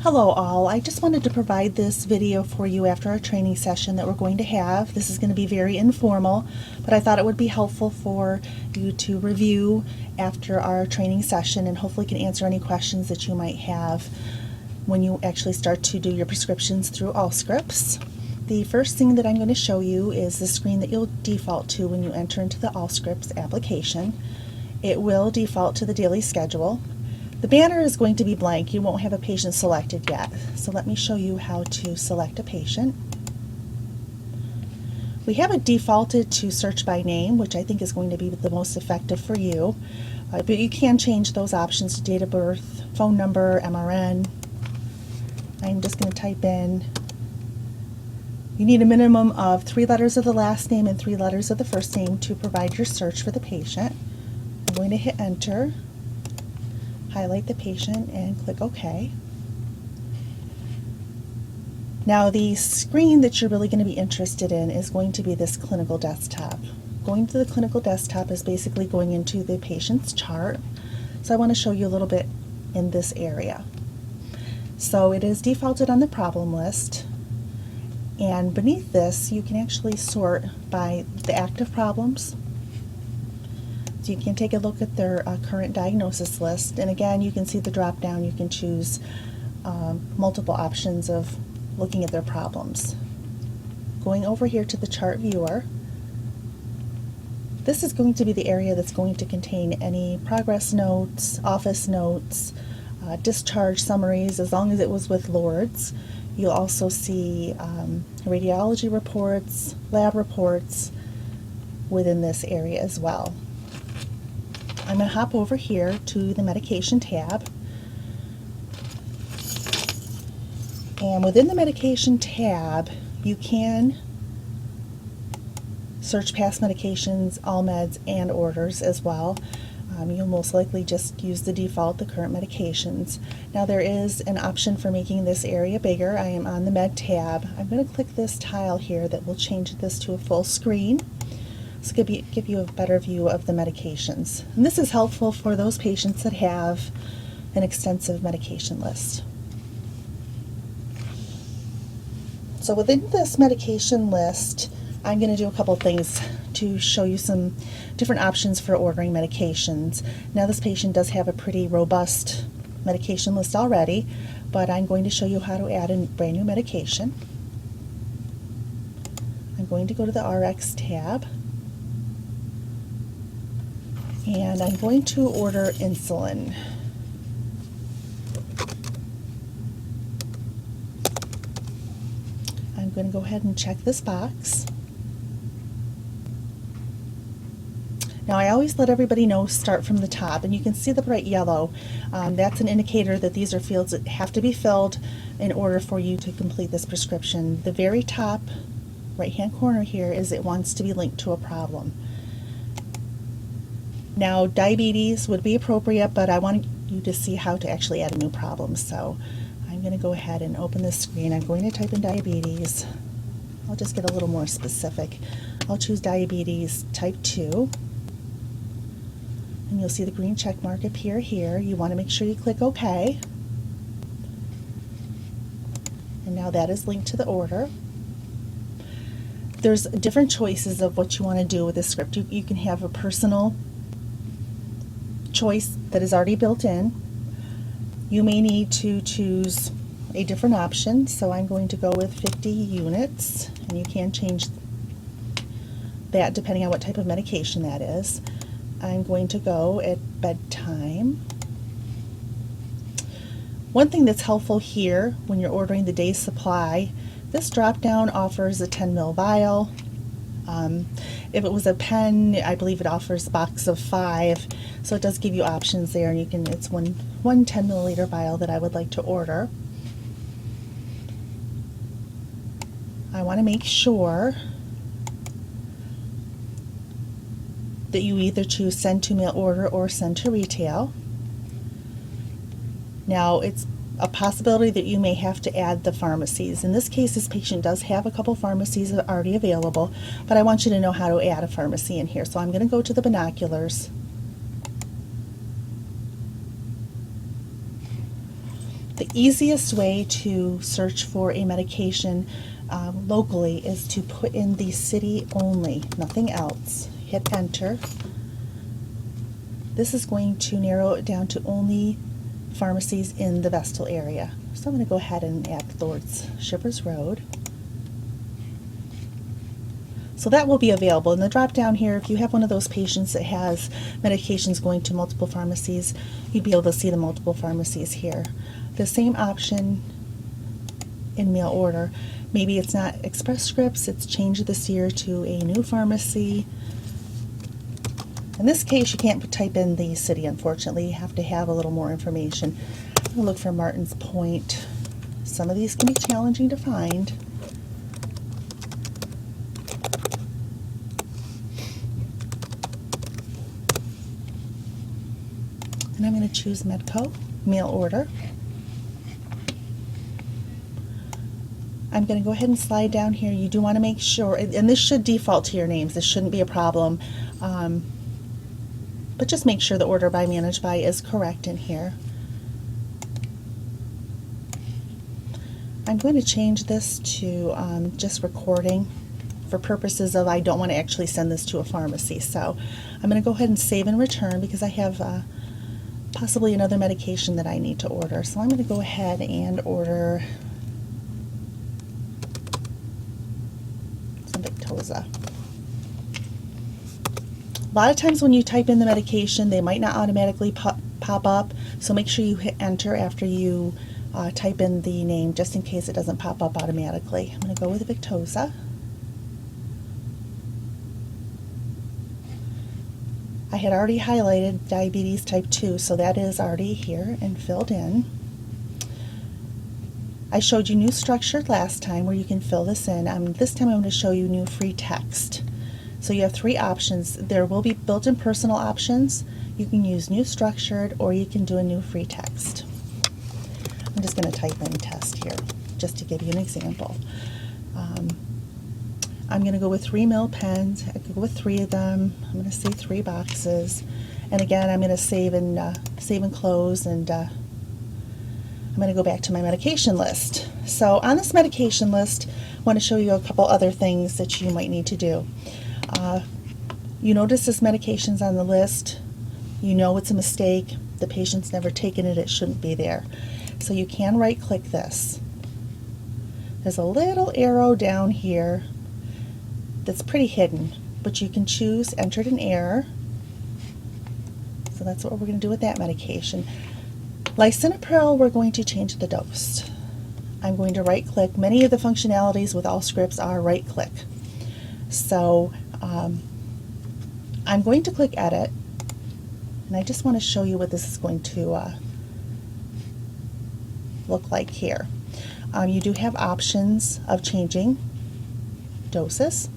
Hello all, I just wanted to provide this video for you after our training session that we're going to have. This is going to be very informal, but I thought it would be helpful for you to review after our training session and hopefully can answer any questions that you might have when you actually start to do your prescriptions through Allscripts. The first thing that I'm going to show you is the screen that you'll default to when you enter into the Allscripts application. It will default to the daily schedule. The banner is going to be blank. You won't have a patient selected yet. So let me show you how to select a patient. We have it defaulted to search by name, which I think is going to be the most effective for you. But you can change those options to date of birth, phone number, MRN. I'm just going to type in. You need a minimum of 3 letters of the last name and 3 letters of the first name to provide your search for the patient. I'm going to hit enter. Highlight the patient and click OK. Now the screen that you're really going to be interested in is going to be this clinical desktop. Going to the clinical desktop is basically going into the patient's chart. So I want to show you a little bit in this area. So it is defaulted on the problem list, and beneath this you can actually sort by the active problems. So you can take a look at their current diagnosis list, and again you can see the drop down. You can choose multiple options of looking at their problems. Going over here to the chart viewer, this is going to be the area that's going to contain any progress notes, office notes, discharge summaries, as long as it was with Lords. You'll also see radiology reports, lab reports within this area as well. I'm going to hop over here to the medication tab, and within the medication tab you can search past medications, all meds, and orders as well. You'll most likely just use the default, the current medications. Now there is an option for making this area bigger. I am on the med tab. I'm going to click this tile here that will change this to a full screen. This will give you a better view of the medications. And this is helpful for those patients that have an extensive medication list. So within this medication list, I'm going to do a couple things to show you some different options for ordering medications. Now this patient does have a pretty robust medication list already, but I'm going to show you how to add a brand new medication. I'm going to go to the Rx tab, and I'm going to order insulin. I'm going to go ahead and check this box. Now I always let everybody know start from the top, and you can see the bright yellow. That's an indicator that these are fields that have to be filled in order for you to complete this prescription. The very top right hand corner here is it wants to be linked to a problem. Now diabetes would be appropriate, but I want you to see how to actually add a new problem. So I'm going to go ahead and open this screen. I'm going to type in diabetes. I'll just get a little more specific. I'll choose diabetes type 2. And you'll see the green check mark appear here. You want to make sure you click OK. And now that is linked to the order. There's different choices of what you want to do with this script. You can have a personal choice that is already built in. You may need to choose a different option, so I'm going to go with 50 units, and you can change that depending on what type of medication that is. I'm going to go at bedtime. One thing that's helpful here when you're ordering the day's supply, this drop down offers a 10 ml vial. If it was a pen, I believe it offers a box of 5, so it does give you options there, and you can, it's one 10 milliliter vial that I would like to order. I want to make sure that you either choose send to mail order or send to retail. Now it's a possibility that you may have to add the pharmacies. In this case, this patient does have a couple pharmacies already available, but I want you to know how to add a pharmacy in here. So I'm going to go to the binoculars. The easiest way to search for a medication locally is to put in the city only, nothing else. Hit enter. This is going to narrow it down to only pharmacies in the Vestal area. So I'm going to go ahead and add the words Shippers Road. So that will be available. In the drop down here, if you have one of those patients that has medications going to multiple pharmacies, you'd be able to see the multiple pharmacies here. The same option in mail order. Maybe it's not Express Scripts, it's changed this year to a new pharmacy. In this case, you can't type in the city, unfortunately. You have to have a little more information. I'm going to look for Martin's Point. Some of these can be challenging to find. And I'm going to choose Medco, mail order. I'm going to go ahead and slide down here. You do want to make sure, and this should default to your names. This shouldn't be a problem. But just make sure the order by manage by is correct in here. I'm going to change this to just recording for purposes of I don't want to actually send this to a pharmacy. So I'm going to go ahead and save and return because I have possibly another medication that I need to order. So I'm going to go ahead and order some Victoza. A lot of times when you type in the medication, they might not automatically pop up, so make sure you hit enter after you type in the name, just in case it doesn't pop up automatically. I'm going to go with Victoza. I had already highlighted diabetes type 2, so that is already here and filled in. I showed you new structured last time where you can fill this in. This time I'm going to show you new free text. So you have three options. There will be built-in personal options. You can use new structured or you can do a new free text. I'm just going to type in test here just to give you an example. I'm going to go with 3 mil pens. I could go with 3 of them. I'm going to say 3 boxes. And again, I'm going to save and close, and I'm going to go back to my medication list. So on this medication list, I want to show you a couple other things that you might need to do. You notice this medication's on the list. You know it's a mistake. The patient's never taken it. It shouldn't be there. So you can right click this. There's a little arrow down here that's pretty hidden, but you can choose entered an error. So that's what we're going to do with that medication. Lisinopril, we're going to change the dose. I'm going to right click. Many of the functionalities with Allscripts are right click. So I'm going to click edit, and I just want to show you what this is going to look like here. You do have options of changing doses.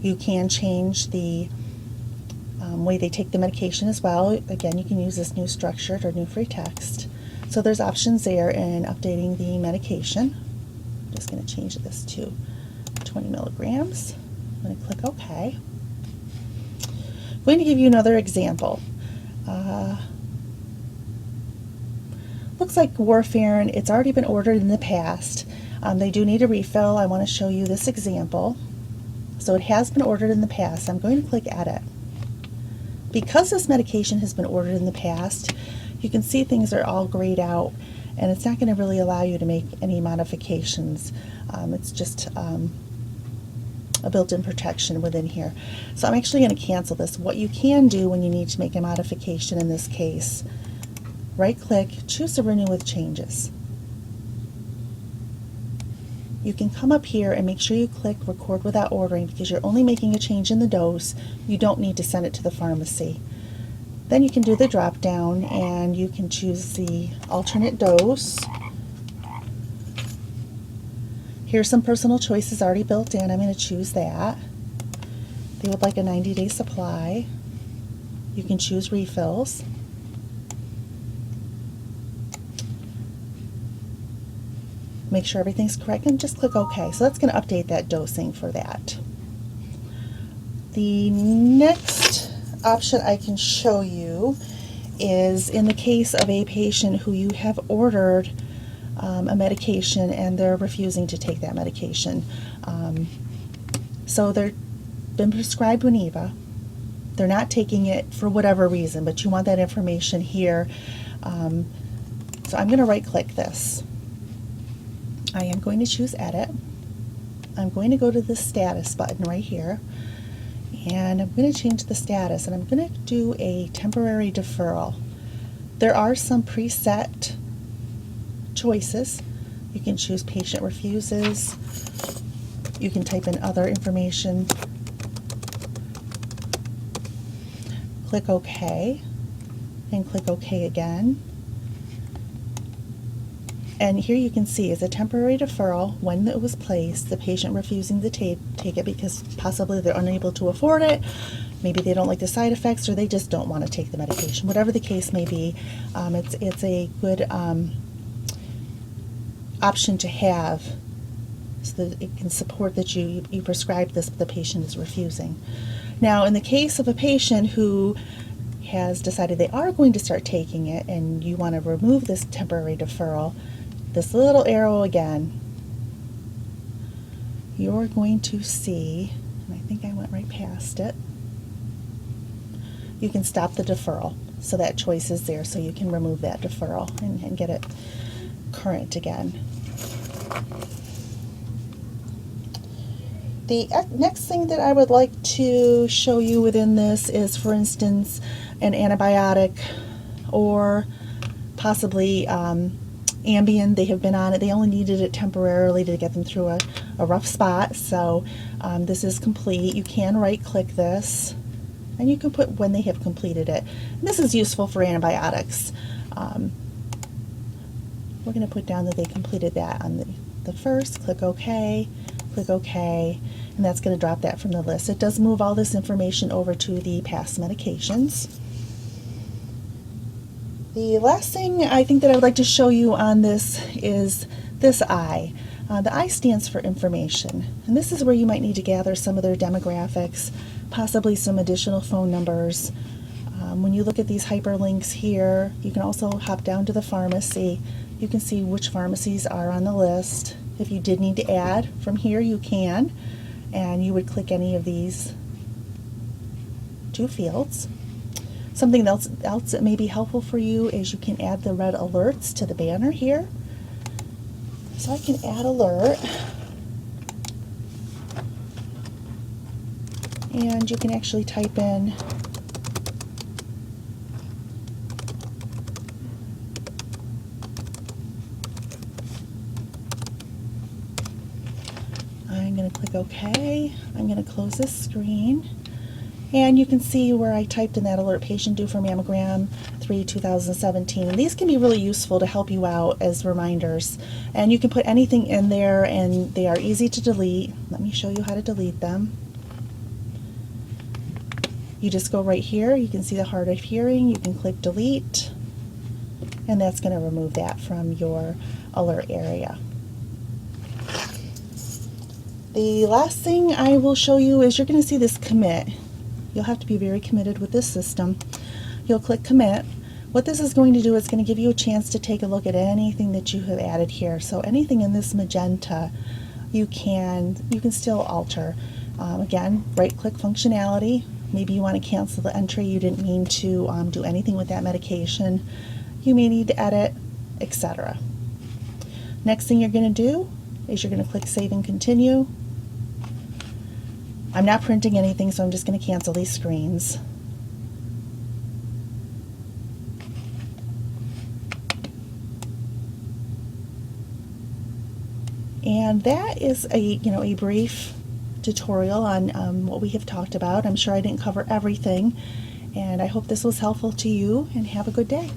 You can change the way they take the medication as well. Again, you can use this new structured or new free text. So there's options there in updating the medication. I'm just going to change this to 20 milligrams. I'm going to click OK. I'm going to give you another example. Looks like warfarin, it's already been ordered in the past. They do need a refill. I want to show you this example. So it has been ordered in the past. I'm going to click edit. Because this medication has been ordered in the past, you can see things are all grayed out, and it's not going to really allow you to make any modifications. It's just a built-in protection within here. So I'm actually going to cancel this. What you can do when you need to make a modification in this case, right click, choose to renew with changes. You can come up here and make sure you click record without ordering because you're only making a change in the dose. You don't need to send it to the pharmacy. Then you can do the drop down and you can choose the alternate dose. Here's some personal choices already built in. I'm going to choose that. They would like a 90-day supply. You can choose refills. Make sure everything's correct and just click OK. So that's going to update that dosing for that. The next option I can show you is in the case of a patient who you have ordered a medication and they're refusing to take that medication. So they've been prescribed Wineva. They're not taking it for whatever reason, but you want that information here. So I'm going to right-click this. I am going to choose Edit. I'm going to go to the Status button right here, and I'm going to change the status, and I'm going to do a temporary deferral. There are some preset choices. You can choose Patient Refuses. You can type in other information. Click OK, and click OK again. And here you can see it's a temporary deferral. When it was placed, the patient refusing to take it because possibly they're unable to afford it, maybe they don't like the side effects, or they just don't want to take the medication. Whatever the case may be, it's a good option to have so that it can support that you prescribe this, but the patient is refusing. Now, in the case of a patient who has decided they are going to start taking it and you want to remove this temporary deferral, this little arrow again, you're going to see, and I think I went right past it, you can stop the deferral. So that choice is there, so you can remove that deferral and get it current again. The next thing that I would like to show you within this is, for instance, an antibiotic or possibly Ambien. They have been on it. They only needed it temporarily to get them through a rough spot. So this is complete. You can right-click this, and you can put when they have completed it. And this is useful for antibiotics. We're going to put down that they completed that on the first. Click OK. Click OK, and that's going to drop that from the list. It does move all this information over to the past medications. The last thing I think that I would like to show you on this is this I. The I stands for information, and this is where you might need to gather some of their demographics, possibly some additional phone numbers. When you look at these hyperlinks here, you can also hop down to the pharmacy. You can see which pharmacies are on the list. If you did need to add from here, you can, and you would click any of these two fields. Something else that may be helpful for you is you can add the red alerts to the banner here. So I can add alert, and you can actually type in I'm going to click OK. I'm going to close this screen, and you can see where I typed in that alert: patient due for mammogram 3/2017. And these can be really useful to help you out as reminders. And you can put anything in there, and they are easy to delete. Let me show you how to delete them. You just go right here. You can see the hard of hearing. You can click delete, and that's going to remove that from your alert area. The last thing I will show you is you're going to see this commit. You'll have to be very committed with this system. You'll click commit. What this is going to do is going to give you a chance to take a look at anything that you have added here. So anything in this magenta, you can still alter. Again, right-click functionality. Maybe you want to cancel the entry. You didn't mean to do anything with that medication. You may need to edit, etc. Next thing you're going to do is you're going to click Save and Continue. I'm not printing anything, so I'm just going to cancel these screens. And that is a brief tutorial on what we have talked about. I'm sure I didn't cover everything, and I hope this was helpful to you, and have a good day.